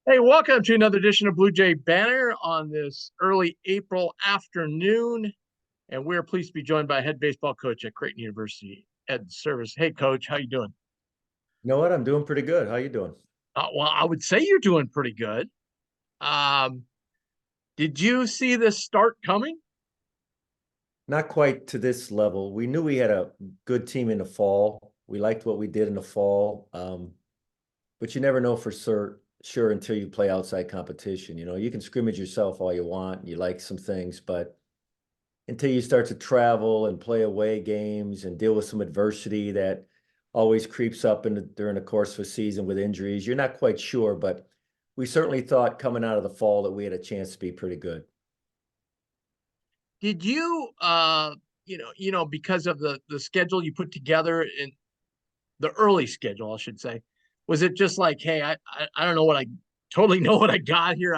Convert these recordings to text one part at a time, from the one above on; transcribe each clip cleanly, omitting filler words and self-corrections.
Hey, welcome to another edition of Bluejay Banter on this early April afternoon. And we're pleased to be joined by head baseball coach at Creighton University, Ed Servais. Hey, coach, how you doing? You know what? I'm doing pretty good. How you doing? Well, I would say you're doing pretty good. Um, did you see this start coming? Not quite to this level. We knew we had a good team in the fall. We liked what we did in the fall. But you never know for sure until you play outside competition. You can scrimmage yourself all you want. You like some things, but until you start to travel and play away games and deal with some adversity that always creeps up during the course of a season with injuries, you're not quite sure. But we certainly thought coming out of the fall that we had a chance to be pretty good. Did you because of the schedule you put together in the early schedule, I should say, was it just like, hey, I don't know what I totally know what I got here.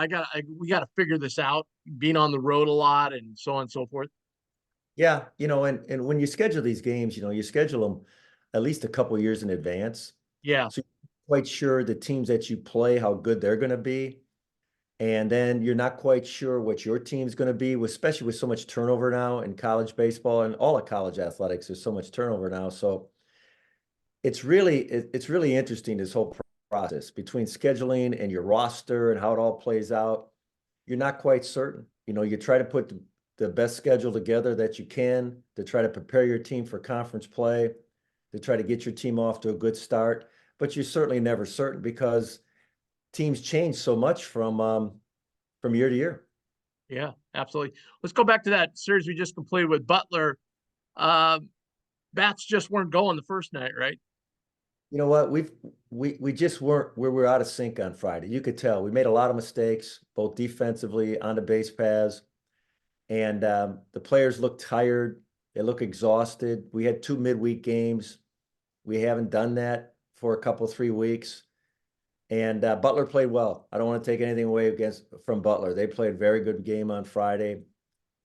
We got to figure this out, being on the road a lot and so on and so forth. Yeah, and when you schedule these games, you schedule them at least a couple years in advance. Yeah. So you're quite sure the teams that you play, how good they're going to be. And then you're not quite sure what your team's going to be, especially with so much turnover now in college baseball and all of college athletics. There's so much turnover now. So it's really interesting, this whole process between scheduling and your roster and how it all plays out. You're not quite certain. You try to put the best schedule together that you can to try to prepare your team for conference play, to try to get your team off to a good start. But you're certainly never certain because teams change so much from year to year. Yeah, absolutely. Let's go back to that series we just completed with Butler. Uh, Bats just weren't going the first night, right? You know what? We just weren't where we were out of sync on Friday. You could tell we made a lot of mistakes, both defensively on the base paths, and the players looked tired. They look exhausted. We had two midweek games. We haven't done that for a couple, 3 weeks. And Butler played well. I don't want to take anything away from Butler. They played a very good game on Friday.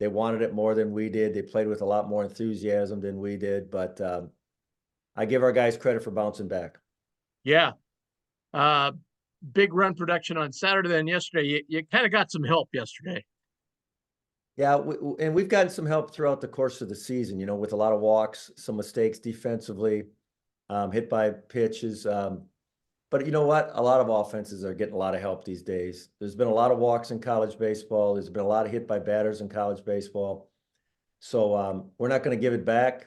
They wanted it more than we did. They played with a lot more enthusiasm than we did. But I give our guys credit for bouncing back. Yeah. Uh, Big run production on Saturday. Then yesterday, you kind of got some help yesterday. Yeah, and we've gotten some help throughout the course of the season, with a lot of walks, some mistakes defensively, hit by pitches. But you know what? A lot of offenses are getting a lot of help these days. There's been a lot of walks in college baseball. There's been a lot of hit by batters in college baseball. So we're not going to give it back.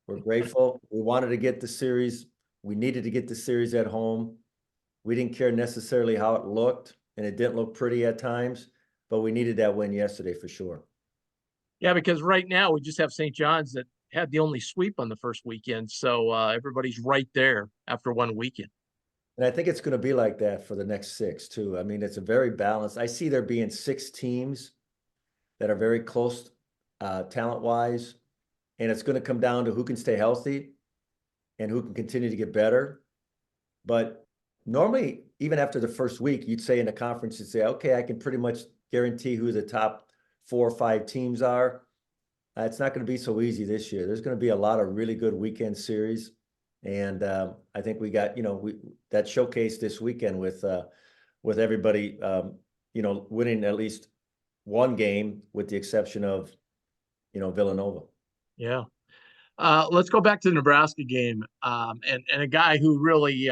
We're grateful. We wanted to get the series. We needed to get the series at home. We didn't care necessarily how it looked, and it didn't look pretty at times, but we needed that win yesterday for sure. Yeah, because right now we just have St. John's that had the only sweep on the first weekend. So everybody's right there after one weekend. And I think it's going to be like that for the next six, too. I mean, it's a very balanced. I see there being six teams that are very close talent-wise, and it's going to come down to who can stay healthy and who can continue to get better. But normally, even after the first week, you'd say in the conference, you'd say, okay, I can pretty much guarantee who the top 4 or 5 teams are. It's not going to be so easy this year. There's going to be a lot of really good weekend series. And I think we got, that showcase this weekend with everybody, winning at least one game with the exception of, Villanova. Yeah. Let's go back to the Nebraska game, and a guy who really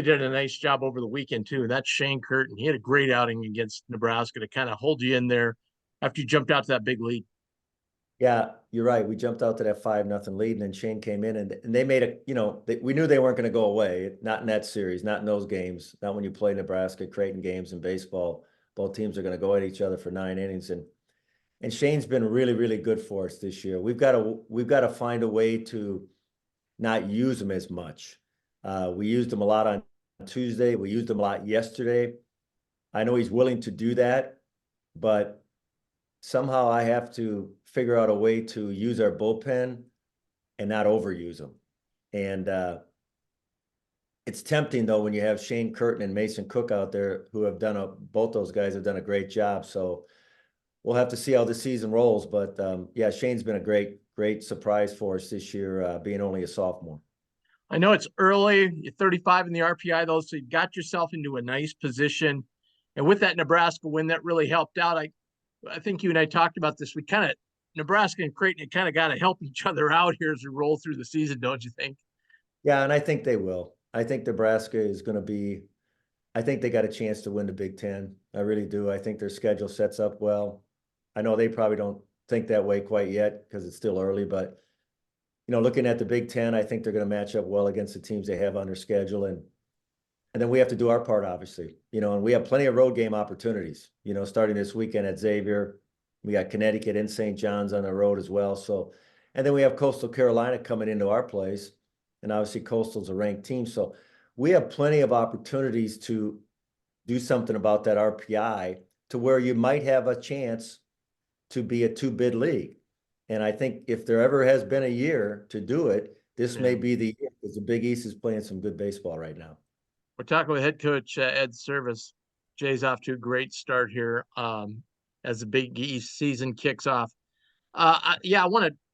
did a nice job over the weekend too. That's Shane Curtin. He had a great outing against Nebraska to kind of hold you in there after you jumped out to that big lead. Yeah, you're right. We jumped out to that 5-0 lead, and then Shane came in and they made we knew they weren't going to go away. Not in that series, not in those games, not when you play Nebraska, Creighton games in baseball. Both teams are going to go at each other for 9 innings. And Shane's been really, really good for us this year. We've got to find a way to not use him as much. We used him a lot on Tuesday. We used him a lot yesterday. I know he's willing to do that, but somehow I have to figure out a way to use our bullpen and not overuse them. And it's tempting though when you have Shane Curtin and Mason Cook out there who have both those guys have done a great job. So we'll have to see how the season rolls. But yeah, Shane's been a great surprise for us this year, being only a sophomore. I know it's early, you're 35 in the RPI though, so you've got yourself into a nice position. And with that Nebraska win, that really helped out. I think you and I talked about this. We kind of Nebraska and Creighton kind of got to help each other out here as we roll through the season, don't you think? Yeah, and I think they will. I think Nebraska is going to be, I think they got a chance to win the Big Ten. I really do. I think their schedule sets up well. I know they probably don't think that way quite yet because it's still early, but looking at the Big Ten, I think they're going to match up well against the teams they have on their schedule. And then we have to do our part, obviously, and we have plenty of road game opportunities, starting this weekend at Xavier. We got Connecticut and St. John's on the road as well. So, and then we have Coastal Carolina coming into our place. And obviously Coastal's a ranked team. So we have plenty of opportunities to do something about that RPI to where you might have a chance to be a two-bid league. And I think if there ever has been a year to do it, this may be the year because the Big East is playing some good baseball right now. We're talking with head coach Ed Servais. Jay's off to a great start here as the Big East season kicks off. Yeah,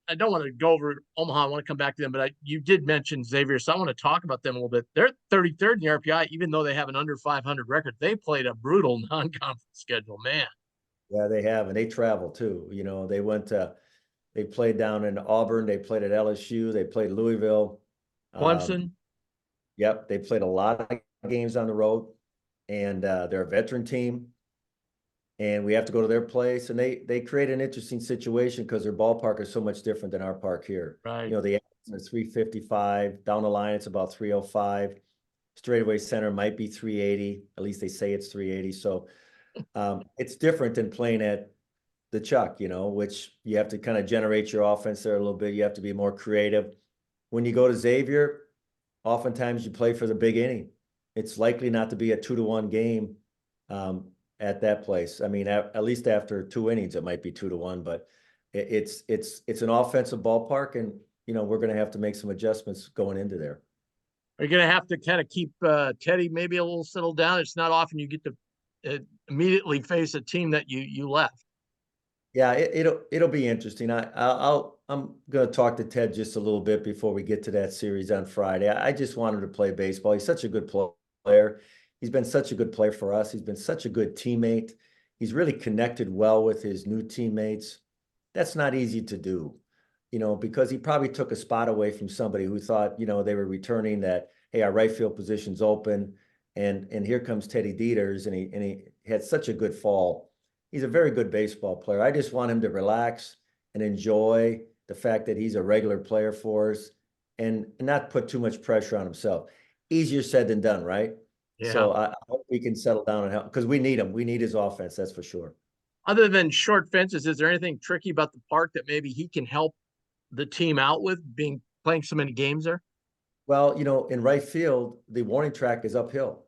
I don't want to go over Omaha. I want to come back to them, but you did mention Xavier, so I want to talk about them a little bit. They're 33rd in the RPI, even though they have an under 500 record. They played a brutal non-conference schedule, man. Yeah, they have, and they travel too. They played down in Auburn, they played at LSU, they played Louisville. Clemson. Yep, they played a lot of games on the road, and they're a veteran team. And we have to go to their place, and they create an interesting situation because their ballpark is so much different than our park here. Right. The 355 down the line, it's about 305. Straightaway center might be 380. At least they say it's 380. So it's different than playing at the Chuck, which you have to kind of generate your offense there a little bit. You have to be more creative. When you go to Xavier, oftentimes you play for the big inning. It's likely not to be a 2-1 game at that place. I mean, at least after 2 innings, it might be 2-1, but it's an offensive ballpark, and we're going to have to make some adjustments going into there. Are you going to have to kind of keep Teddy maybe a little settled down? It's not often you get to immediately face a team that you left. Yeah, it'll be interesting. I'm going to talk to Ted just a little bit before we get to that series on Friday. I just want him to play baseball. He's such a good player. He's been such a good player for us. He's been such a good teammate. He's really connected well with his new teammates. That's not easy to do, because he probably took a spot away from somebody who thought, they were returning that, hey, our right field position's open, and here comes Teddy Dieters, and he had such a good fall. He's a very good baseball player. I just want him to relax and enjoy the fact that he's a regular player for us and not put too much pressure on himself. Easier said than done, right? Yeah. So I hope we can settle down and help because we need him. We need his offense, that's for sure. Other than short fences, is there anything tricky about the park that maybe he can help the team out with playing so many games there? Well, in right field, the warning track is uphill.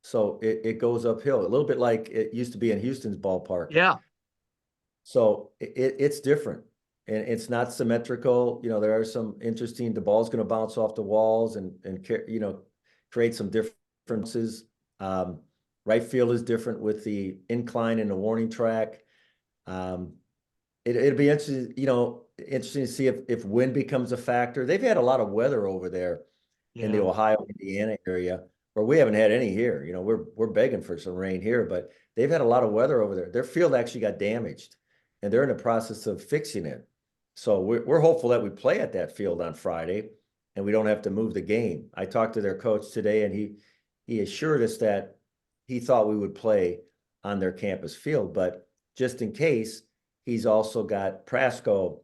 So it goes uphill, a little bit like it used to be in Houston's ballpark. Yeah. So it's different, and it's not symmetrical. There are some interesting, the ball's going to bounce off the walls and create some differences. Right field is different with the incline and the warning track. It'd be interesting, interesting to see if wind becomes a factor. They've had a lot of weather over there in the Ohio, Indiana area, where we haven't had any here. We're begging for some rain here, but they've had a lot of weather over there. Their field actually got damaged, and they're in the process of fixing it. So we're hopeful that we play at that field on Friday, and we don't have to move the game. I talked to their coach today, and he assured us that he thought we would play on their campus field, but just in case, he's also got Prasco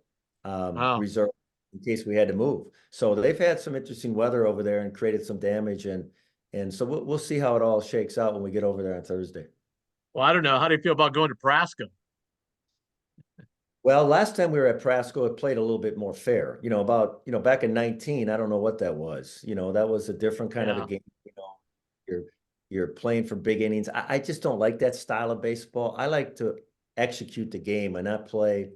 reserved in case we had to move. So they've had some interesting weather over there and created some damage, and so we'll see how it all shakes out when we get over there on Thursday. Well, I don't know. How do you feel about going to Prasco? Well, last time we were at Prasco, it played a little bit more fair. Back in 19, I don't know what that was. That was a different kind of a game. You're playing for big innings. I just don't like that style of baseball. I like to execute the game and not play,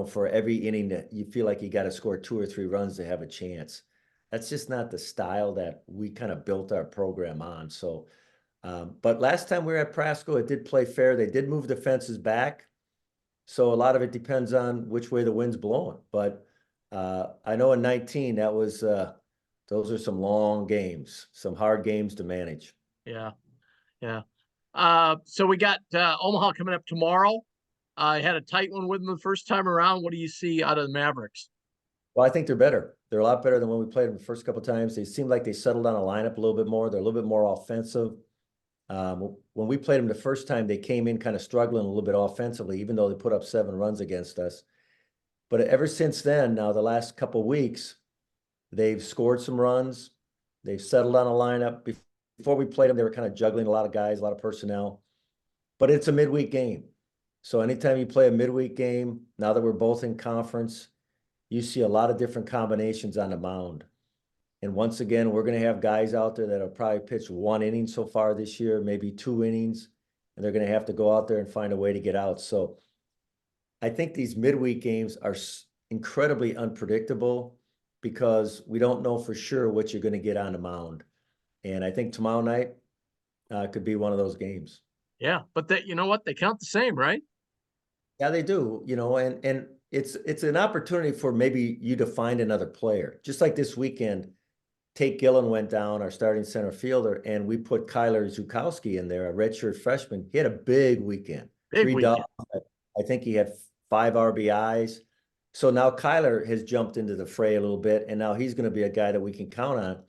for every inning that you feel like you got to score 2 or 3 runs to have a chance. That's just not the style that we kind of built our program on. So, but last time we were at Prasco, it did play fair. They did move the fences back. So a lot of it depends on which way the wind's blowing. But I know in 19, that was Those are some long games, some hard games to manage. Yeah, yeah. So we got Omaha coming up tomorrow. I had a tight one with them the first time around. What do you see out of the Mavericks? Well, I think they're better. They're a lot better than when we played them the first couple of times. They seem like they settled on a lineup a little bit more. They're a little bit more offensive. When we played them the first time, they came in kind of struggling a little bit offensively, even though they put up 7 runs against us. But ever since then, now the last couple of weeks, they've scored some runs. They've settled on a lineup. Before we played them, they were kind of juggling a lot of guys, a lot of personnel. But it's a midweek game. So anytime you play a midweek game, now that we're both in conference, you see a lot of different combinations on the mound. And once again, we're going to have guys out there that have probably pitched 1 inning so far this year, maybe 2 innings, and they're going to have to go out there and find a way to get out. So I think these midweek games are incredibly unpredictable because we don't know for sure what you're going to get on the mound. And I think tomorrow night could be one of those games. Yeah, but you know what? They count the same, right? Yeah, they do, and it's an opportunity for maybe you to find another player. Just like this weekend, Tate Gillen went down, our starting center fielder, and we put Kyler Zukowski in there, a redshirt freshman. He had a big weekend, Big 3 doubles. weekend. I think he had 5 RBIs. So now Kyler has jumped into the fray a little bit, and now he's going to be a guy that we can count on.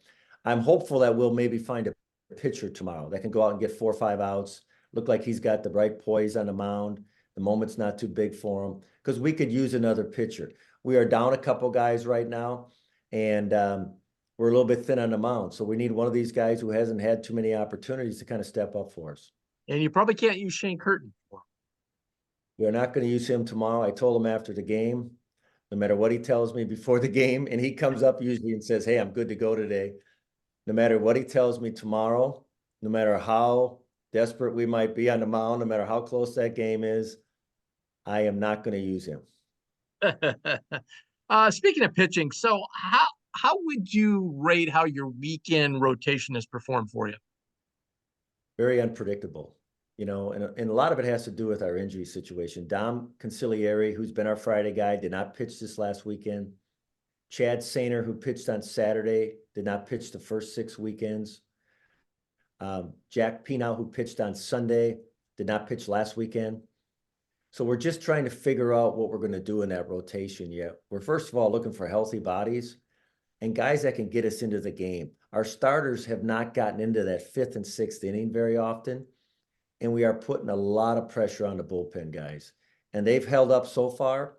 I'm hopeful that we'll maybe find a pitcher tomorrow that can go out and get 4 or 5 outs. Look like he's got the right poise on the mound. The moment's not too big for him because we could use another pitcher. We are down a couple guys right now, and we're a little bit thin on the mound. So we need one of these guys who hasn't had too many opportunities to kind of step up for us. And you probably can't use Shane Curtin for him. We're not going to use him tomorrow. I told him after the game, no matter what he tells me before the game, and he comes up usually and says, hey, I'm good to go today. No matter what he tells me tomorrow, no matter how desperate we might be on the mound, no matter how close that game is, I am not going to use him. Speaking of pitching, so how would you rate how your weekend rotation has performed for you? Very unpredictable, and a lot of it has to do with our injury situation. Dom Conciliary, who's been our Friday guy, did not pitch this last weekend. Chad Sainer, who pitched on Saturday, did not pitch the first 6 weekends. Jack Pinow, who pitched on Sunday, did not pitch last weekend. So we're just trying to figure out what we're going to do in that rotation yet. We're first of all looking for healthy bodies and guys that can get us into the game. Our starters have not gotten into that 5th and 6th inning very often, and we are putting a lot of pressure on the bullpen guys. And they've held up so far,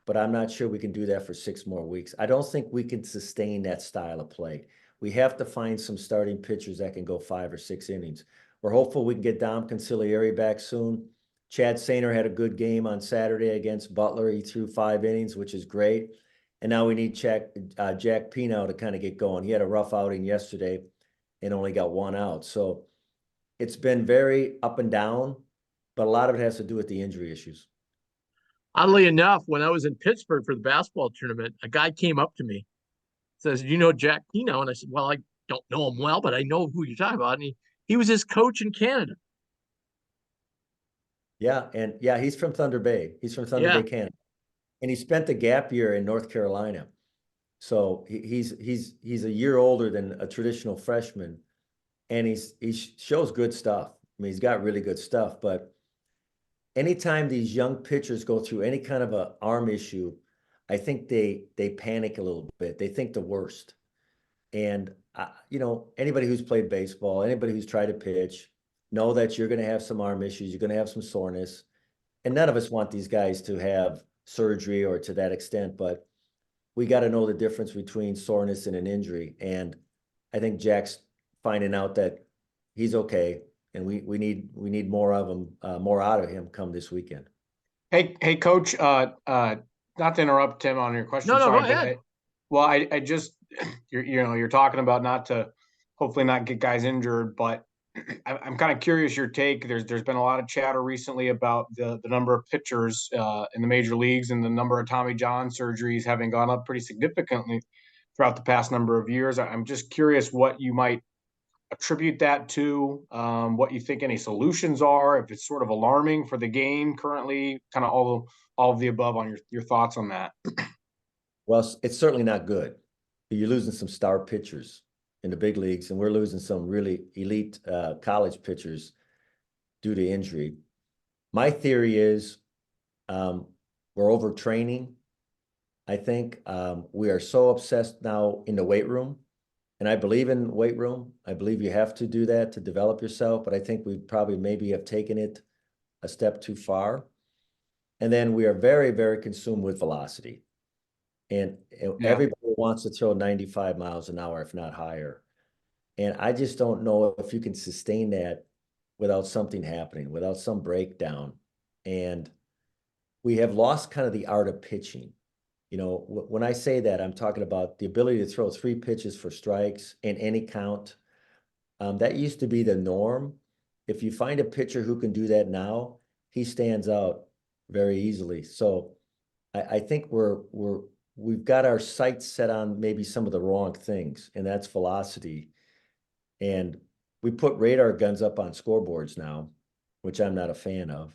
but I'm not sure we can do that for 6 more weeks. I don't think we can sustain that style of play. We have to find some starting pitchers that can go 5 or 6 innings. We're hopeful we can get Dom Conciliary back soon. Chad Sainer had a good game on Saturday against Butler. He threw 5 innings, which is great. And now we need Jack Pinow to kind of get going. He had a rough outing yesterday and only got 1 out. So it's been very up and down, but a lot of it has to do with the injury issues. Oddly enough, when I was in Pittsburgh for the basketball tournament, a guy came up to me, says, "You know Jack Pino?" And I said, "Well, I don't know him well, but I know who you're talking about." And he was his coach in Canada. Yeah, and yeah, he's from Thunder Bay. He's from Thunder Yeah, Bay, Canada. And he spent the gap year in North Carolina. So he's a year older than a traditional freshman, and he shows good stuff. I mean, he's got really good stuff. But anytime these young pitchers go through any kind of a arm issue, I think they panic a little bit. They think the worst. And anybody who's played baseball, anybody who's tried to pitch, know that you're going to have some arm issues. You're going to have some soreness, and none of us want these guys to have surgery or to that extent. But we got to know the difference between soreness and an injury. And I think Jack's finding out that he's okay, and we need more of him, more out of him come this weekend. Hey, Coach. Not to interrupt Tim on your question. no, Sorry, go ahead. I just you're talking about not to hopefully not get guys injured, but I'm kind of curious your take. There's been a lot of chatter recently about the number of pitchers in the major leagues and the number of Tommy John surgeries having gone up pretty significantly throughout the past number of years. I'm just curious what you might attribute that to, what you think any solutions are, if it's sort of alarming for the game currently, kind of all of the above on your thoughts on that. Well, it's certainly not good. you're losing some star pitchers in the big leagues, and we're losing some really elite college pitchers due to injury. My theory is we're overtraining. I think we are so obsessed now in the weight room, and I believe in weight room. I believe you have to do that to develop yourself, but I think we probably maybe have taken it a step too far. And then we are very, very consumed with velocity. And everybody wants to throw 95 miles an hour, if not higher. And I just don't know if you can sustain that without something happening, without some breakdown. And we have lost kind of the art of pitching. You know, when I say that, I'm talking about the ability to throw 3 pitches for strikes in any count. That used to be the norm. If you find a pitcher who can do that now, he stands out very easily. So I think we've got our sights set on maybe some of the wrong things, and that's velocity. And we put radar guns up on scoreboards now, which I'm not a fan of.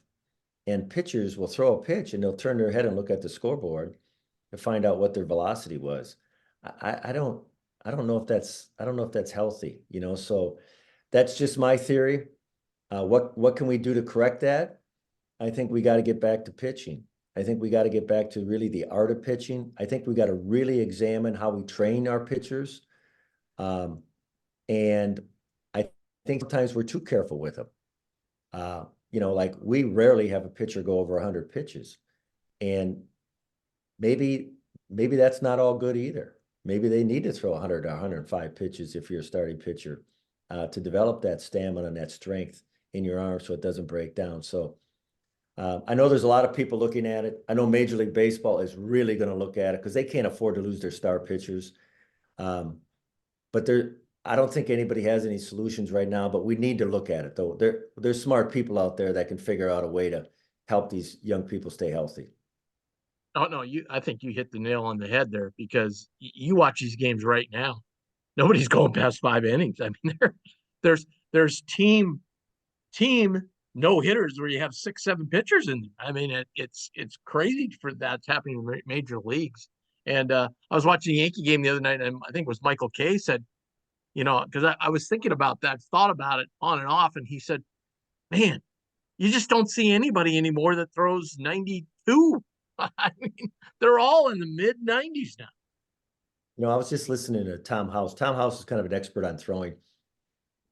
And pitchers will throw a pitch and they'll turn their head and look at the scoreboard to find out what their velocity was. I don't know if that's healthy, you know. So that's just my theory. What can we do to correct that? I think we got to get back to pitching. I think we got to get back to really the art of pitching. I think we got to really examine how we train our pitchers. And I think sometimes we're too careful with them. You know, like we rarely have a pitcher go over 100 pitches. And maybe that's not all good either. Maybe they need to throw 100 or 105 pitches if you're a starting pitcher to develop that stamina and that strength in your arm so it doesn't break down. So I know there's a lot of people looking at it. I know Major League Baseball is really going to look at it because they can't afford to lose their star pitchers. But I don't think anybody has any solutions right now, but we need to look at it though. There's smart people out there that can figure out a way to help these young people stay healthy. Oh no, I think you hit the nail on the head there because you watch these games right now. Nobody's going past 5 innings. I mean, there's team no hitters where you have 6, 7 pitchers in there. I mean, it's crazy for that's happening in major leagues. And I was watching the Yankee game the other night, and I think it was Michael Kay said, you know, because I was thinking about that, thought about it on and off, and he said, "Man, you just don't see anybody anymore that throws 92." I mean, they're all in the mid 90s now. You know, I was just listening to Tom House. Tom House is kind of an expert on throwing.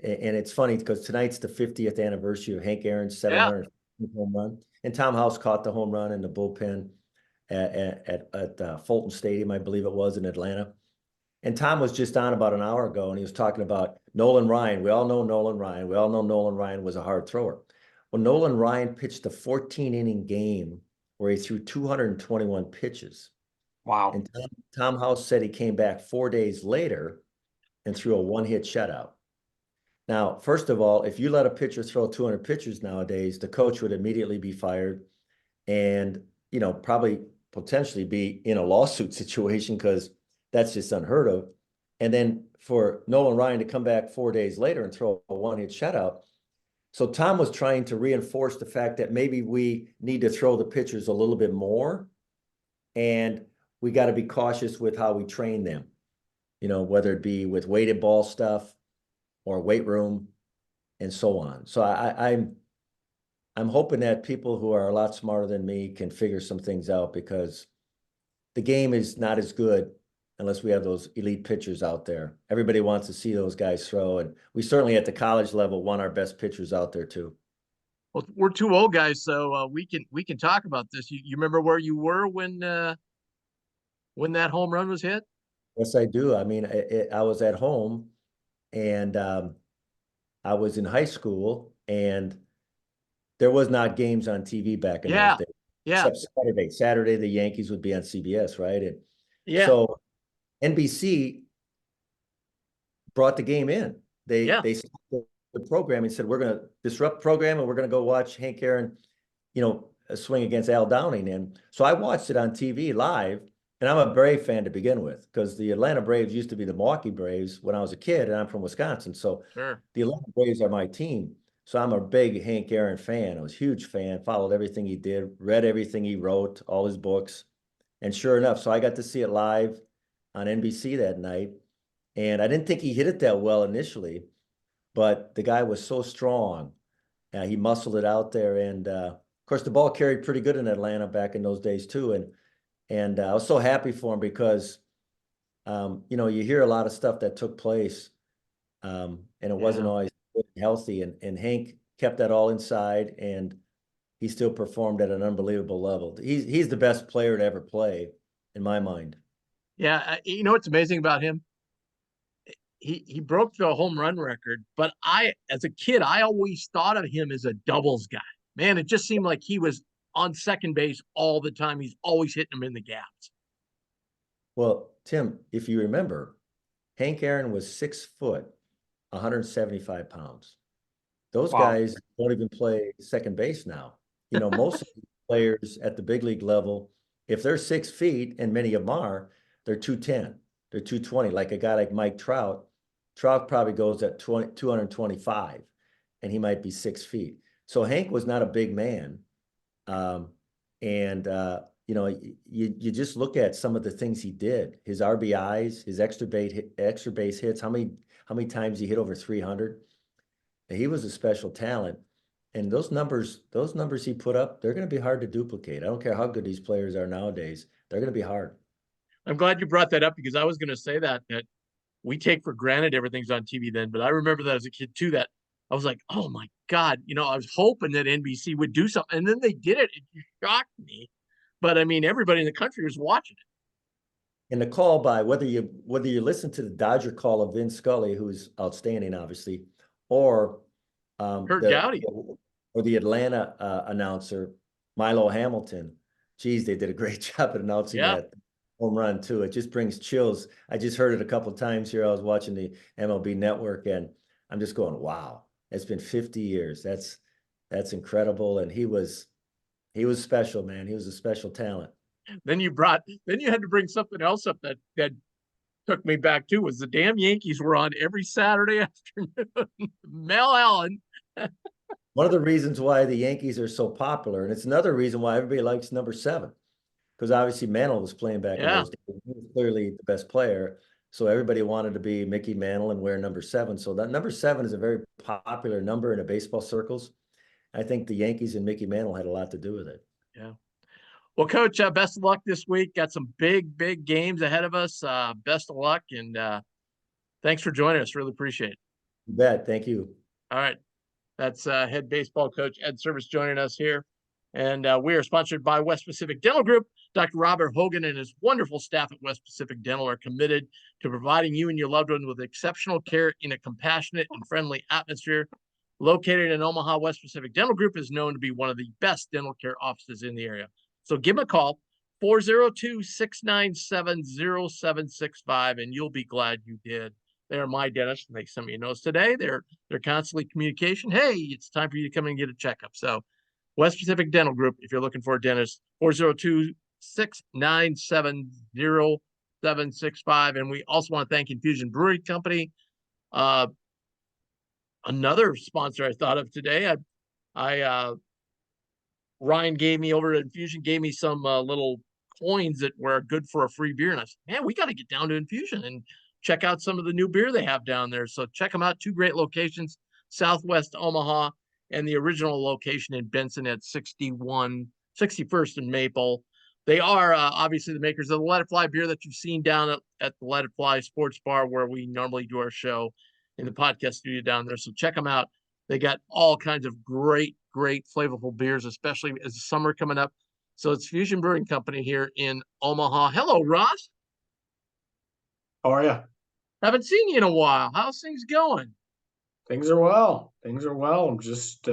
And it's funny because tonight's the 50th anniversary of Hank Aaron's 700 home run. And Tom House caught the home run in the bullpen at Fulton Stadium, I believe it was, in Atlanta. And Tom was just on about an hour ago, and he was talking about Nolan Ryan. We all know Nolan Ryan. We all know Nolan Ryan was a hard thrower. Well, Nolan Ryan pitched a 14-inning game where he threw 221 pitches. Wow. And Tom House said he came back 4 days later and threw a one-hit shutout. Now, first of all, if you let a pitcher throw 200 pitches nowadays, the coach would immediately be fired and, you know, probably potentially be in a lawsuit situation because that's just unheard of. And then for Nolan Ryan to come back 4 days later and throw a one-hit shutout. So Tom was trying to reinforce the fact that maybe we need to throw the pitchers a little bit more, and we got to be cautious with how we train them, you know, whether it be with weighted ball stuff or weight room and so on. So I'm hoping that people who are a lot smarter than me can figure some things out because the game is not as good unless we have those elite pitchers out there. Everybody wants to see those guys throw, and we certainly at the college level want our best pitchers out there too. Well, we're 2 old guys, so we can talk about this. You remember where you were when that home run was hit? Yes, I do. I mean, I was at home, and I was in high school, and there was not games on TV back in those days. Yeah. Except Saturday. Saturday, the Yankees would be on CBS, right? And Yeah. so NBC brought the game in. They stopped the program and said, we're going to disrupt program and we're going to go watch Hank Aaron, you know, swing against Al Downing. And so I watched it on TV live, and I'm a Brave fan to begin with because the Atlanta Braves used to be the Milwaukee Braves when I was a kid, and I'm from Wisconsin. So Sure. The Atlanta Braves are my team. So I'm a big Hank Aaron fan. I was a huge fan, followed everything he did, read everything he wrote, all his books. And sure enough, so I got to see it live. on NBC that night. And I didn't think he hit it that well initially, but the guy was so strong. He muscled it out there. And of course, the ball carried pretty good in Atlanta back in those days too. And I was so happy for him because, you hear a lot of stuff that took place, and it wasn't always healthy. And Hank kept that all inside, and he still performed at an unbelievable level. He's the best player to ever play, in my mind. Yeah, you know what's amazing about him? He broke the home run record, but as a kid, I always thought of him as a doubles guy. Man, it just seemed like he was on second base all the time. He's always hitting them in the gaps. Well, Tim, if you remember, Hank Aaron was 6 foot, 175 pounds. Those guys don't even play second base now. Most of the players at the big league level, if they're 6 feet, and many of them are, they're 210, they're 220. Like a guy like Mike Trout, Trout probably goes at 225, and he might be 6 feet. So Hank was not a big man. You just look at some of the things he did, his RBIs, his extra base hits, how many times he hit over 300. He was a special talent. And those numbers he put up, they're going to be hard to duplicate. I don't care how good these players are nowadays. They're going to be hard. I'm glad you brought that up because I was going to say that we take for granted everything's on TV then. But I remember that as a kid too, that I was like, oh my God, I was hoping that NBC would do something. And then they did it. It shocked me. But I mean, everybody in the country was watching it. And the call by whether you listen to the Dodger call of Vin Scully, who's outstanding, obviously, or Kurt Gowdy, or the Atlanta announcer Milo Hamilton. Geez, they did a great job at announcing that home run too. It just brings chills. I just heard it a couple of times here. I was watching the MLB Network, and I'm just going, wow! It's been 50 years. That's incredible. And he was special, man. He was a special talent. Then you had to bring something else up that took me back too, was the damn Yankees were on every Saturday afternoon. Mel Allen. One of the reasons why the Yankees are so popular, and it's another reason why everybody likes number 7, because obviously Mantle was playing back in those days. He was clearly the best player, so everybody wanted to be Mickey Mantle and wear number 7. So that number 7 is a very popular number in the baseball circles. I think the Yankees and Mickey Mantle had a lot to do with it. Yeah. Well, Coach, best of luck this week. Got some big games ahead of us. Best of luck, and thanks for joining us. Really appreciate it. You bet. Thank you. All right. That's head baseball coach Ed Servais joining us here. And we are sponsored by West Pacific Dental Group. Dr. Robert Hogan and his wonderful staff at West Pacific Dental are committed to providing you and your loved one with exceptional care in a compassionate and friendly atmosphere. Located in Omaha, West Pacific Dental Group is known to be one of the best dental care offices in the area. So give them a call, 402-697-0765, and you'll be glad you did. They're my dentist, and they sent me a note today. They're constantly communication. Hey, it's time for you to come and get a checkup. So West Pacific Dental Group, if you're looking for a dentist, 402-697-0765. And we also want to thank Infusion Brewery Company. Another sponsor I thought of today. Ryan gave me over at Infusion, gave me some little coins that were good for a free beer. And I said, man, we got to get down to Infusion and check out some of the new beer they have down there. So check them out. 2 great locations, Southwest Omaha and the original location in Benson at 61st and Maple. They are obviously the makers of the Let It Fly beer that you've seen down at the Let It Fly Sports Bar, where we normally do our show in the podcast studio down there. So check them out. They got all kinds of great flavorful beers, especially as the summer coming up. So it's Fusion Brewing Company here in Omaha. Hello, Ross. How are you? Haven't seen you in a while. How's things going? Things are well. I'm just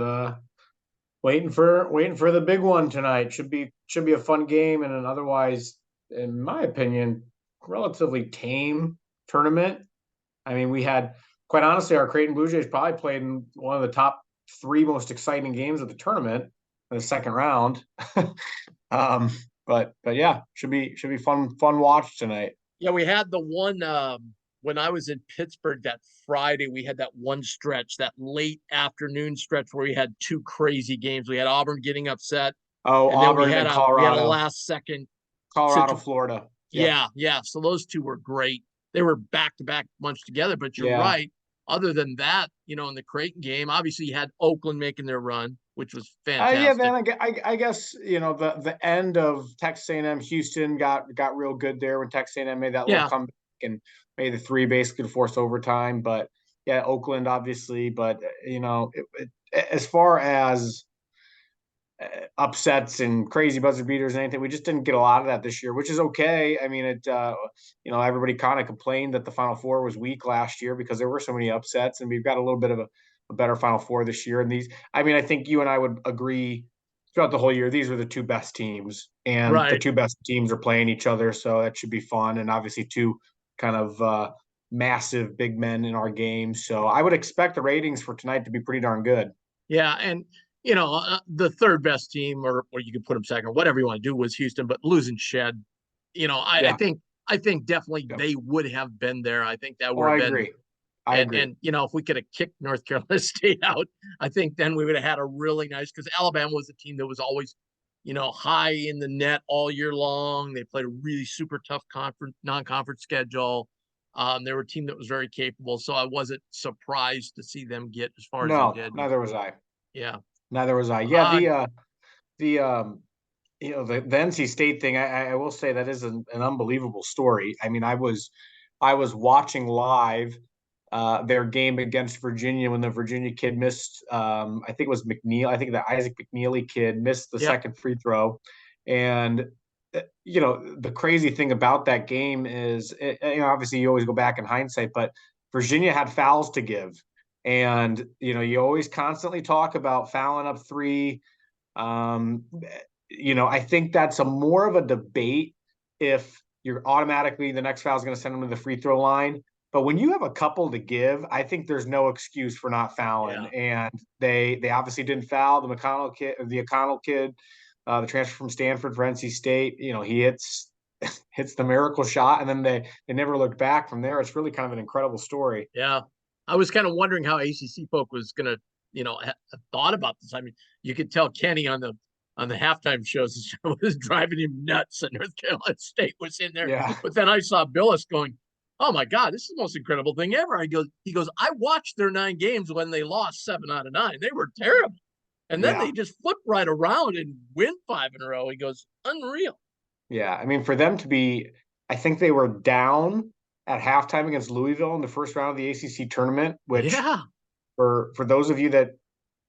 waiting for the big one tonight. Should be a fun game and an otherwise, in my opinion, relatively tame tournament. I mean, we had, quite honestly, our Creighton Bluejays probably played in one of the top 3 most exciting games of the tournament in the second round. But yeah, should be fun watch tonight. Yeah, we had the one when I was in Pittsburgh that Friday. We had that one stretch, that late afternoon stretch where we had 2 crazy games. We had Auburn getting upset. Oh, and Auburn then we had and Colorado. We had a last second Colorado, Florida. Yep. Yeah. So those two were great. They were back-to-back bunch together, but you're Yeah. right. Other than that, in the Creighton game, obviously you had Oakland making their run, which was Yeah, fantastic. then I guess the end of Texas A&M Houston got real good there when Texas A&M made that little Yeah, comeback and made the three basically to force overtime. But yeah, Oakland obviously. But as far as upsets and crazy buzzer beaters and anything, we just didn't get a lot of that this year, which is okay. I mean, everybody kind of complained that the Final Four was weak last year because there were so many upsets, and we've got a little bit of a better Final Four this year. And I think you and I would agree throughout the whole year, these are the two best teams, and the right. two best teams are playing each other, so that should be fun. And obviously, two kind of massive big men in our game, so I would expect the ratings for tonight to be pretty darn good. Yeah, and the third best team, or you could put them second, or whatever you want to do, was Houston. But losing Shed, I Yeah. think definitely Yep. they would have been there. I think that Oh, would I have been, agree. I agree. and if we could have kicked North Carolina State out, I think then we would have had a really nice, because Alabama was a team that was always, high in the net all year long. They played a really super tough non-conference schedule. They were a team that was very capable, so I wasn't surprised to see them get as far as they No, did. neither was I. Yeah. Neither was I. Yeah, Uh, the the NC State thing. I will say that is an unbelievable story. I mean, I was watching live their game against Virginia when the Virginia kid missed. I think it was McNeil. I think the Isaac McNeely kid missed the yep. second free throw, and the crazy thing about that game is, obviously you always go back in hindsight, but Virginia had fouls to give, and you always constantly talk about fouling up three. Um, I think that's a more of a debate if you're automatically the next foul is going to send them to the free throw line. But when you have a couple to give, I think there's no excuse for not fouling. Yeah. And they obviously didn't foul the O'Connell kid, the transfer from Stanford for NC State. He hits the miracle shot, and then they never looked back from there. It's really kind of an incredible story. Yeah. I was kind of wondering how ACC folk was going to, have thought about this. I mean, you could tell Kenny on the halftime shows was driving him nuts, and North Carolina State was in there. Yeah, But then I saw Billis going, "Oh my God, this is the most incredible thing ever." He goes, "I watched their 9 games when they lost 7 out of 9. They were terrible, and then yeah, they just flip right around and win 5 in a row." He goes, "Unreal." yeah. I mean, for them to be, I think they were down at halftime against Louisville in the first round of the ACC tournament, which Yeah. for those of you that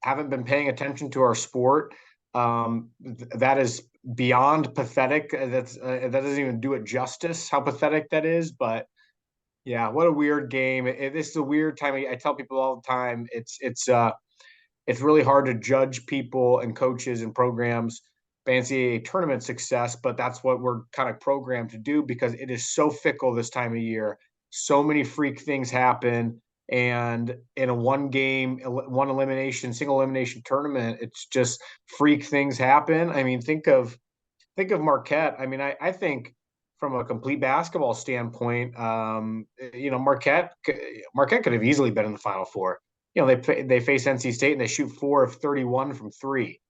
haven't been paying attention to our sport, that is beyond pathetic. That doesn't even do it justice how pathetic that is. But yeah, what a weird game. This is a weird time. I tell people all the time, it's really hard to judge people and coaches and programs by NCAA tournament success, but that's what we're kind of programmed to do because it is so fickle this time of year. So many freak things happen. And in a one elimination, single elimination tournament, it's just freak things happen. I mean, think of Marquette. I mean, I think from a complete basketball standpoint, Marquette could have easily been in the Final Four. They face NC State and they shoot 4 of 31 from three.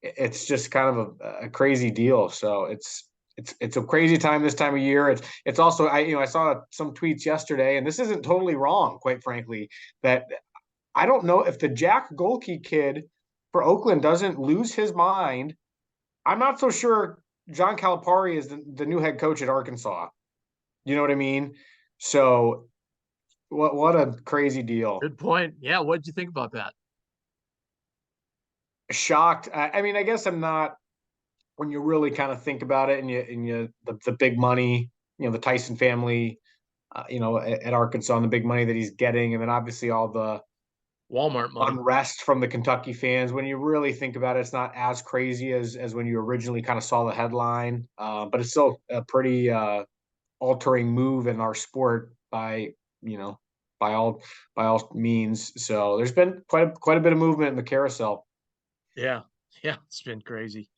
It's just kind of a crazy deal. So it's a crazy time this time of year. It's also I saw some tweets yesterday, and this isn't totally wrong, quite frankly, that I don't know if the Jack Golke kid for Oakland doesn't lose his mind. I'm not so sure John Calipari is the new head coach at Arkansas. You know what I mean? So what a crazy deal. Good point. Yeah. What did you think about that? Shocked. I mean, I guess I'm not when you really kind of think about it, and the big money, the Tyson family, at Arkansas, and the big money that he's getting, and then obviously all the Walmart money. unrest from the Kentucky fans. When you really think about it, it's not as crazy as when you originally kind of saw the headline, but it's still a pretty altering move in our sport by you know by all means. So there's been quite a bit of movement in the carousel. Yeah. Yeah. It's been crazy.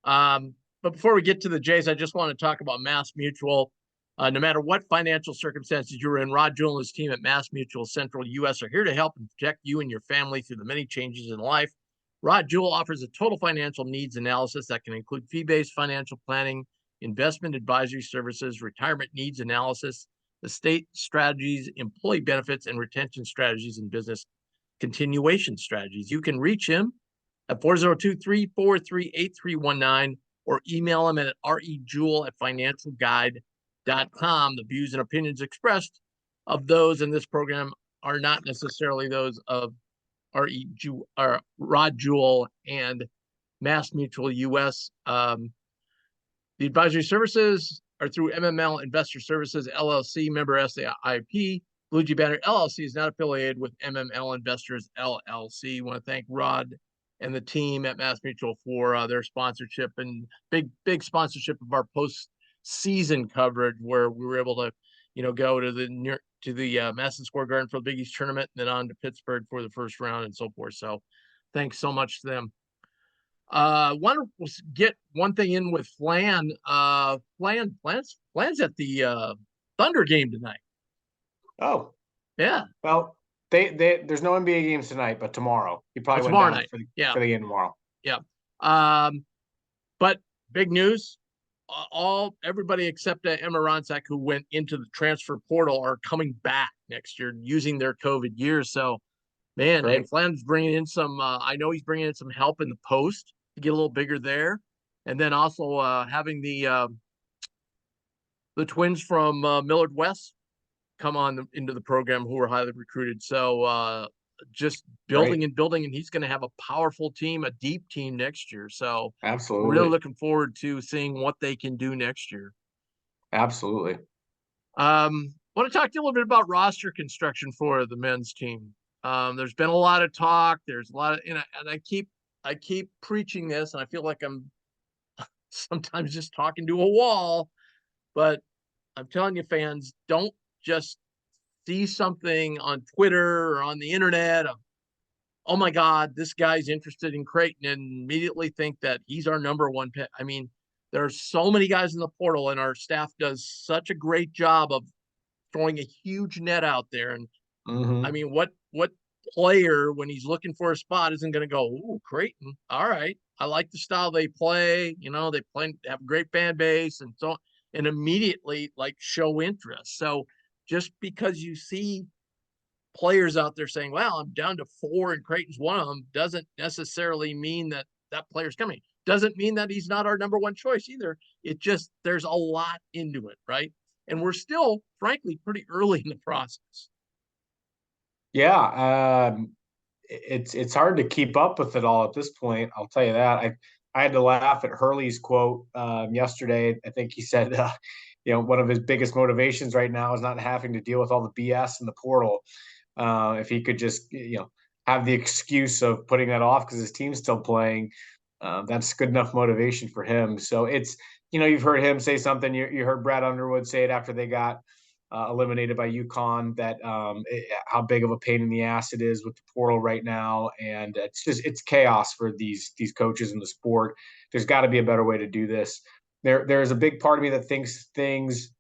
But before we get to the Jays, I just want to talk about Mass Mutual. No matter what financial circumstances you're in, Rod Jewell and his team at Mass Mutual Central US are here to help and protect you and your family through the many changes in life. Rod Jewell offers a total financial needs analysis that can include fee-based financial planning, investment advisory services, retirement needs analysis, estate strategies, employee benefits, and retention strategies, and business continuation strategies. You can reach him at 402-343-8319 or email him at rejewel@financialguide.com. The views and opinions expressed of those in this program are not necessarily those of Rod Jewel and Mass Mutual US. The advisory services are through MML Investor Services, LLC, member SAIP. Bluejay Banter, LLC is not affiliated with MML Investors, LLC. I want to thank Rod and the team at Mass Mutual for their sponsorship and big sponsorship of our post-season coverage, where we were able to, go to the Madison Square Garden for the Big East tournament, and then on to Pittsburgh for the first round and so forth. So thanks so much to them. Want to get one thing in with Flan. Flan's at the Thunder game tonight. Oh, yeah. Well, there's no NBA games tonight, but tomorrow. You probably went tomorrow down night. for the Yeah. for the game tomorrow. Yeah. But big news. Everybody except Emma Ronsack, who went into the transfer portal, are coming back next year using their COVID years. So, man, Great. And Flan's bringing in some. I know he's bringing in some help in the post to get a little bigger there, and then also having the twins from Millard West come on into the program, who are highly recruited. So just building and building, and he's going to have a powerful team, a deep team next year. So absolutely, really looking forward to seeing what they can do next year. Absolutely. Want to talk to you a little bit about roster construction for the men's team. There's been a lot of talk. There's a lot of, and I keep preaching this, and I feel like I'm sometimes just talking to a wall, but I'm telling you, fans, don't just see something on Twitter or on the internet of, oh my God, this guy's interested in Creighton, and immediately think that he's our number one pick. I mean, there are so many guys in the portal, and our staff does such a great job of throwing a huge net out there. And I mean, what player, when he's looking for a spot, isn't going to go, ooh, Creighton, all right, I like the style they play. They have a great fan base, and so, and immediately show interest. So just because you see players out there saying, well, I'm down to 4 and Creighton's one of them, doesn't necessarily mean that player's coming. Doesn't mean that he's not our number one choice either. It just, there's a lot into it, right? And we're still, frankly, pretty early in the process. Yeah, it's hard to keep up with it all at this point. I'll tell you that. I had to laugh at Hurley's quote yesterday. I think he said, one of his biggest motivations right now is not having to deal with all the BS in the portal. If he could just, have the excuse of putting that off because his team's still playing, that's good enough motivation for him. So it's, you've heard him say something. You heard Brad Underwood say it after they got eliminated by UConn, that how big of a pain in the ass it is with the portal right now. And it's chaos for these coaches in the sport. There's got to be a better way to do this. There's a big part of me that thinks things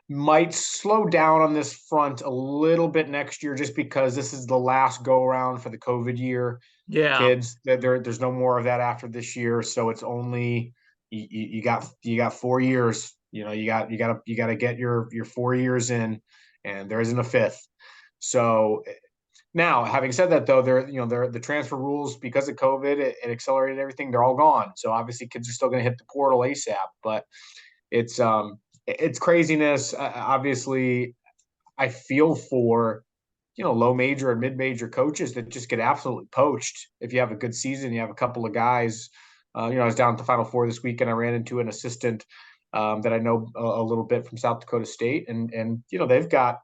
might slow down on this front a little bit next year, just because this is the last go around for the COVID year. Yeah, kids, there's no more of that after this year. So it's only, you got 4 years. You got to get your 4 years in, and there isn't a fifth. So now, having said that, though, the transfer rules, because of COVID, it accelerated everything. They're all gone. So obviously, kids are still going to hit the portal ASAP. But it's craziness. Obviously, I feel for low major and mid major coaches that just get absolutely poached. If you have a good season, you have a couple of guys. I was down at the Final Four this week, and I ran into an assistant that I know a little bit from South Dakota State, and they've got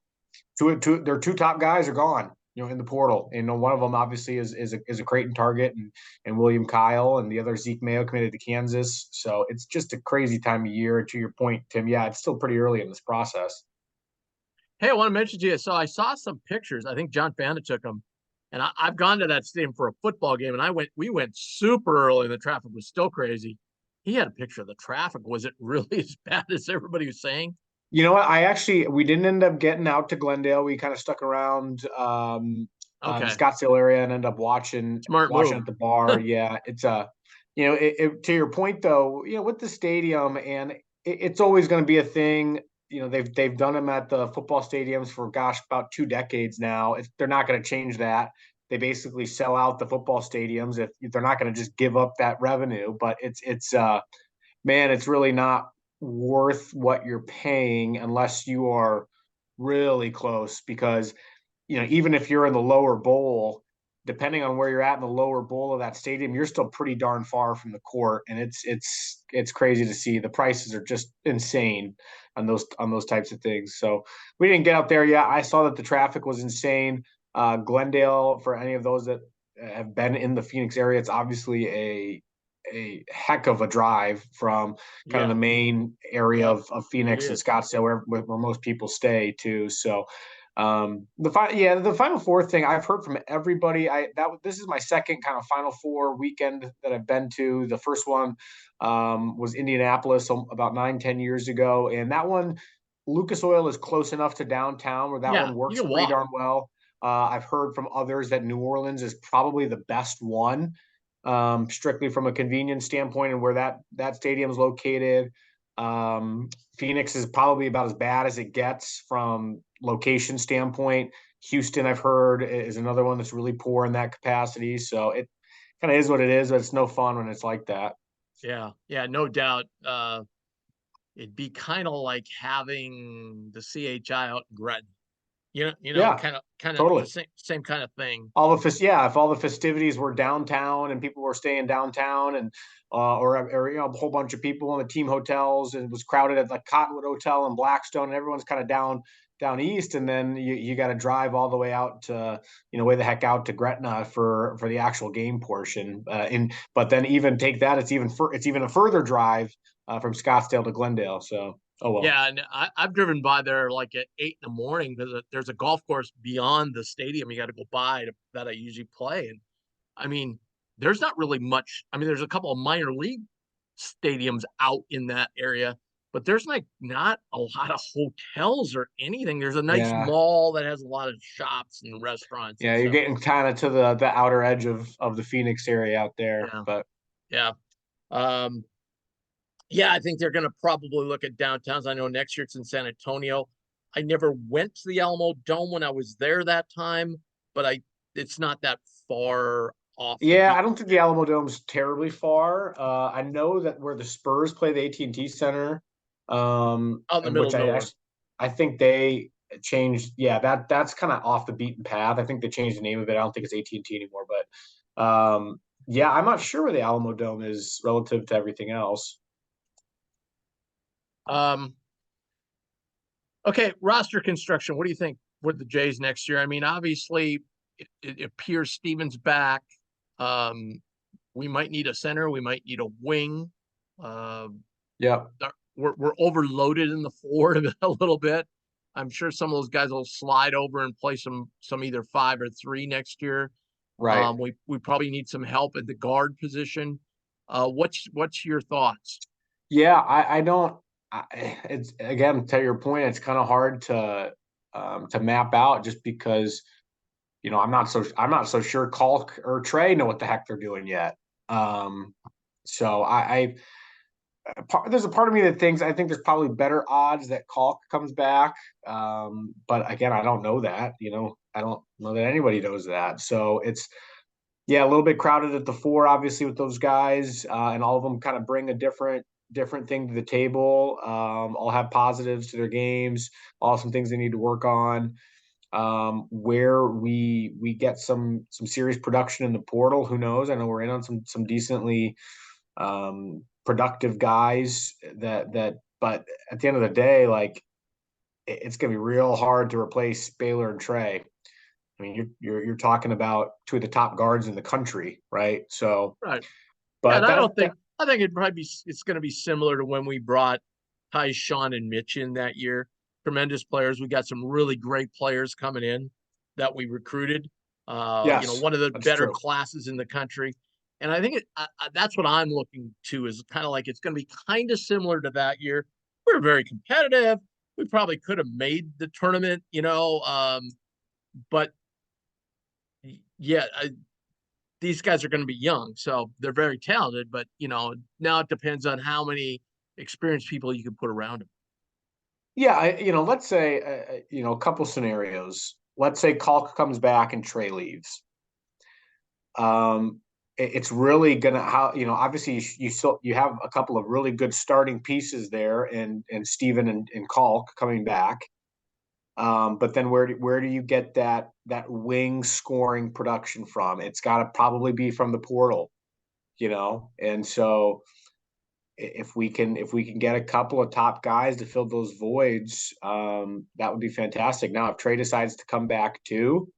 their 2 top guys are gone, in the portal. And one of them obviously is a Creighton target, and William Kyle, and the other Zeke Mayo committed to Kansas. So it's just a crazy time of year. To your point, Tim, yeah, it's still pretty early in this process. Hey, I want to mention to you, so I saw some pictures. I think John Fanta took them, and I've gone to that stadium for a football game, and we went super early. The traffic was still crazy. He had a picture of the traffic. Was it really as bad as everybody was saying? You know what? We didn't end up getting out to Glendale. We kind of stuck around the Scottsdale area and ended up watching Smart move. at the bar. Yeah, it's To your point though, with the stadium, and it's always going to be a thing. They've done them at the football stadiums for about 2 decades now. They're not going to change that. They basically sell out the football stadiums if they're not going to just give up that revenue. But it's man, it's really not worth what you're paying unless you are really close, because even if you're in the lower bowl, depending on where you're at in the lower bowl of that stadium, you're still pretty darn far from the court, and it's crazy to see. The prices are just insane on those types of things. So we didn't get out there yet. I saw that the traffic was insane. Glendale, for any of those that have been in the Phoenix area, it's obviously a heck of a drive from kind of the main area of Phoenix and Scottsdale, where most people stay too. So the Final Four thing, I've heard from everybody. This is my second kind of Final Four weekend that I've been to. The first one was Indianapolis about 9-10 years ago, and that one, Lucas Oil is close enough to downtown where that one works pretty darn well. I've heard from others that New Orleans is probably the best one, strictly from a convenience standpoint and where that stadium is located. Phoenix is probably about as bad as it gets from location standpoint. Houston, I've heard, is another one that's really poor in that capacity. So it kind of is what it is, but it's no fun when it's like that. Yeah, no doubt. It'd be kind of like having the CHI out in Gretna. Kind of totally the same kind of thing. If all the festivities were downtown and people were staying downtown, and or a whole bunch of people in the team hotels, and it was crowded at the Cottonwood Hotel in Blackstone, and everyone's kind of down east, and then you got to drive all the way out to way the heck out to Gretna for the actual game portion. But then even take that, it's even a further drive from Scottsdale to Glendale. So. Oh well. Yeah, and I've driven by there like at 8 in the morning because there's a golf course beyond the stadium you got to go by that I usually play. And I mean, there's not really much. I mean, there's a couple of minor league stadiums out in that area, but there's like not a lot of hotels or anything. There's a nice mall that has a lot of shops and restaurants. Yeah, you're getting kind of to the outer edge of the Phoenix area out there. Yeah. But yeah, I think they're going to probably look at downtowns. I know next year it's in San Antonio. I never went to the Alamo Dome when I was there that time, but it's not that far off. Yeah, I don't think the Alamo Dome's terribly far. I know that where the Spurs play, the AT&T Center, out in the middle of nowhere. I think they changed. Yeah, that's kind of off the beaten path. I think they changed the name of it. I don't think it's AT&T anymore, but yeah, I'm not sure where the Alamo Dome is relative to everything else. Okay, roster construction. What do you think with the Jays next year? I mean, obviously, it appears Steven's back. We might need a center. We might need a wing. Yeah, we're overloaded in the forward a little bit. I'm sure some of those guys will slide over and play some either 5 or 3 next year. Right. We probably need some help at the guard position. What's your thoughts? Yeah, I don't. It's, again, to your point, it's kind of hard to map out just because I'm not so sure Kalk or Trey know what the heck they're doing yet. So there's a part of me that thinks I think there's probably better odds that Kalk comes back, but again, I don't know that. I don't know that anybody knows that. So it's a little bit crowded at the 4, obviously, with those guys, and all of them kind of bring a different thing to the table. All have positives to their games, all some things they need to work on. Where we get some serious production in the portal, who knows? I know we're in on some decently productive guys but at the end of the day, like, it's gonna be real hard to replace Baylor and Trey. I mean, you're talking about 2 of the top guards in the country, right? So, right. But I think it's going to be similar to when we brought Ty, Sean, and Mitch in that year. Tremendous players. We got some really great players coming in that we recruited. Yes, one of the better classes in the country. And I think that's what I'm looking to, is kind of like it's going to be kind of similar to that year. We're very competitive. We probably could have made the tournament, but yeah, these guys are going to be young, so they're very talented. But now it depends on how many experienced people you can put around them. Yeah, let's say a couple scenarios. Let's say Kalk comes back and Trey leaves. It's really gonna how obviously you have a couple of really good starting pieces there, and Steven and Kalk coming back. But then where do you get that wing scoring production from? It's got to probably be from the portal, and so if we can get a couple of top guys to fill those voids, that would be fantastic. Now, if Trey decides to come back too,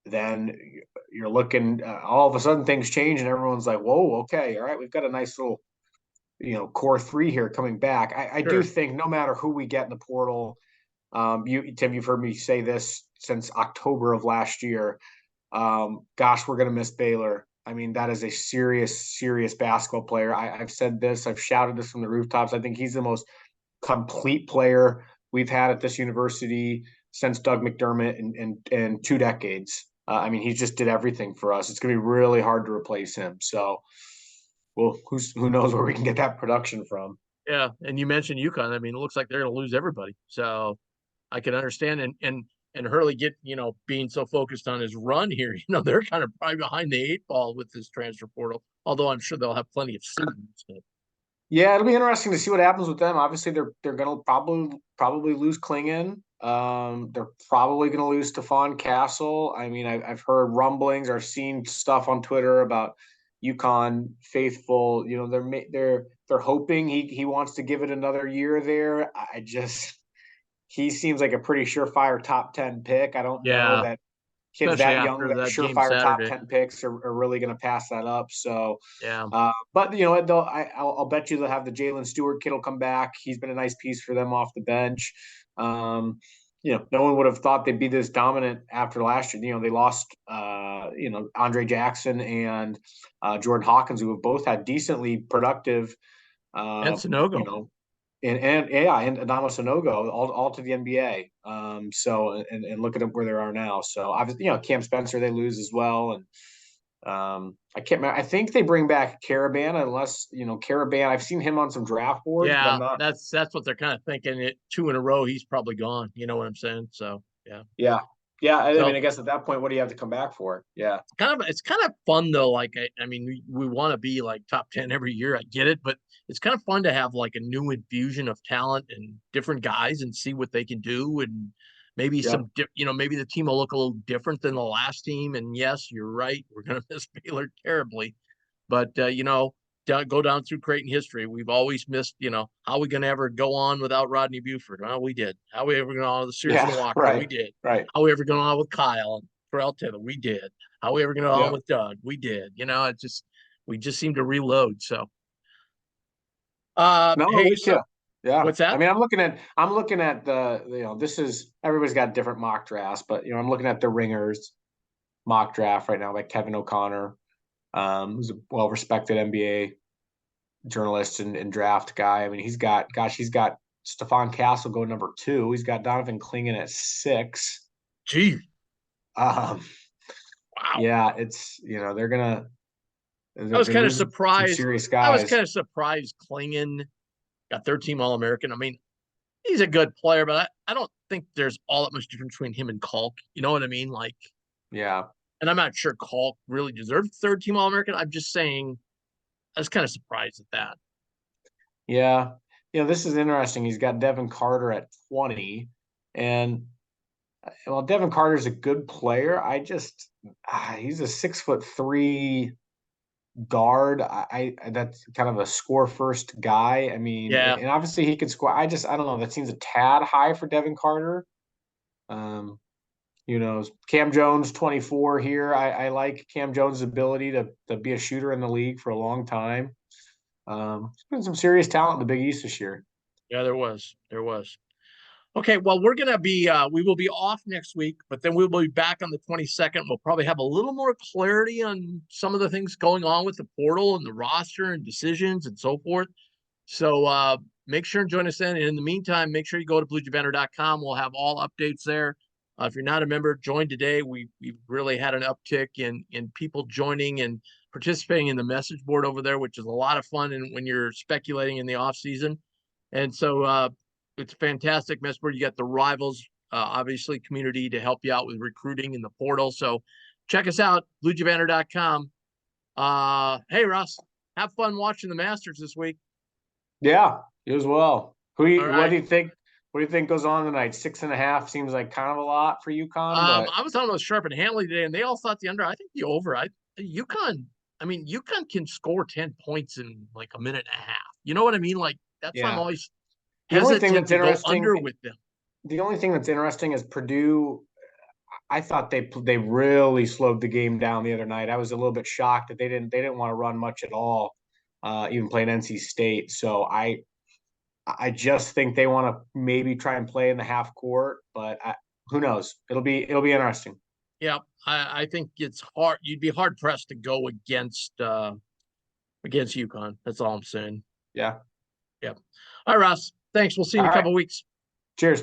then you're looking all of a sudden things change and everyone's like, whoa, okay, all right, we've got a nice little core three here coming back. I do Sure. think no matter who we get in the portal, Tim, you've heard me say this since October of last year. Gosh, we're gonna miss Baylor. I mean, that is a serious basketball player. I've said this, I've shouted this from the rooftops. I think he's the most complete player we've had at this university since Doug McDermott in 2 decades. I mean, he just did everything for us. It's going to be really hard to replace him. So, well, who knows where we can get that production from? Yeah, and you mentioned UConn. I mean, it looks like they're going to lose everybody. So I can understand. And Hurley being so focused on his run here, they're kind of probably behind the 8 ball with this transfer portal. Although I'm sure they'll have plenty of students. Yeah, it'll be interesting to see what happens with them. Obviously, they're going to probably lose Klingon. They're probably going to lose Stefan Castle. I mean, I've heard rumblings or seen stuff on Twitter about UConn faithful. They're hoping he wants to give it another year there. He seems like a pretty surefire top 10 pick. I don't know Yeah, that kids especially that young, after that that game surefire top Saturday. 10 picks are really going to pass that up. So, Yeah, but I'll bet you they'll have the Jalen Stewart kid will come back. He's been a nice piece for them off the bench. No one would have thought they'd be this dominant after last year. They lost, Andre Jackson and Jordan Hawkins, who have both had decently productive, and you Sonogo. know, and Adama Sanogo all to the NBA. So and look at them where they are now. So obviously, Cam Spencer they lose as well, and I can't remember. I think they bring back Caravan unless Caravan. I've seen him on some draft boards, but I'm Yeah, not. that's what they're kind of thinking. It 2 in a row, he's probably gone. You know what I'm saying? So yeah. Yeah, yeah. I mean, So I guess at that point, what do you have to come back for? Yeah, it's kind of fun though. Like I mean, we want to be like top 10 every year. I get it, but it's kind of fun to have like a new infusion of talent and different guys and see what they can do, and maybe yeah, maybe the team will look a little different than the last team. And yes, you're right, we're gonna miss Baylor terribly, but go down through Creighton history. We've always missed. How are we gonna ever go on without Rodney Buford? Well, we did. How are we ever going on with Searson yeah. Walker? We Right, did. right. How are we ever going on with Kyle and Terrell Taylor? We did. How are we ever going on Yeah. with Doug? We did. We just seem to reload. So, No, I'm hey, with you. so Yeah. what's I that? mean, I'm looking at this is everybody's got different mock drafts, but I'm looking at the Ringers mock draft right now by Kevin O'Connor, who's a well-respected NBA journalist and draft guy. I mean, he's got Stefan Castle go number 2. He's got Donovan Clingan at 6. Gee, Um, wow. yeah, it's they're gonna I was they're kind of losing some surprised. serious I was guys. kind of surprised Klingon got third-team All-American. I mean, he's a good player, but I don't think there's all that much difference between him and Kalk. You know what I mean? Like, Yeah, and I'm not sure Kalk really deserved third-team All-American. I'm just saying I was kind of surprised at that. yeah. This is interesting. He's got Devin Carter at 20, and well, Devin Carter's a good player. He's a 6'3" guard. That's kind of a score first guy. I mean, Yeah, and obviously he could score. I don't know. That seems a tad high for Devin Carter. Um, Cam Jones, 24 here. I like Cam Jones' ability to be a shooter in the league for a long time. There's been some serious talent in the Big East this year. yeah, there was. Okay, well, we will be off next week, but then we'll be back on the 22nd. We'll probably have a little more clarity on some of the things going on with the portal and the roster and decisions and so forth. So make sure and join us then. And in the meantime, make sure you go to bluejaybanter.com. We'll have all updates there. If you're not a member, join today. We've really had an uptick in people joining and participating in the message board over there, which is a lot of fun. And when you're speculating in the off season, and so it's a fantastic message board. You got the rivals, obviously community to help you out with recruiting in the portal. So check us out, bluejaybanter.com. Hey Russ, have fun watching the Masters this week. Yeah, you as well. All What right. do you think? What do you think goes on tonight? 6.5 seems like kind of a lot for UConn, but I was talking with Sharp and Hanley today, and they all thought the under. I think the over. UConn. I mean, UConn can score 10 points in like a minute and a half. You know what I mean? Like that's why I'm yeah. always The only thing hesitant that's to go interesting, under with them. the only thing that's interesting is Purdue. I thought they really slowed the game down the other night. I was a little bit shocked that they didn't want to run much at all, even playing NC State. So I just think they want to maybe try and play in the half court, but who knows? It'll be interesting. Yeah, I think it's hard. You'd be hard pressed to go against UConn. That's all I'm saying. Yeah. Yep. All right, Ross. Thanks. We'll see you All in a right. couple weeks. Cheers.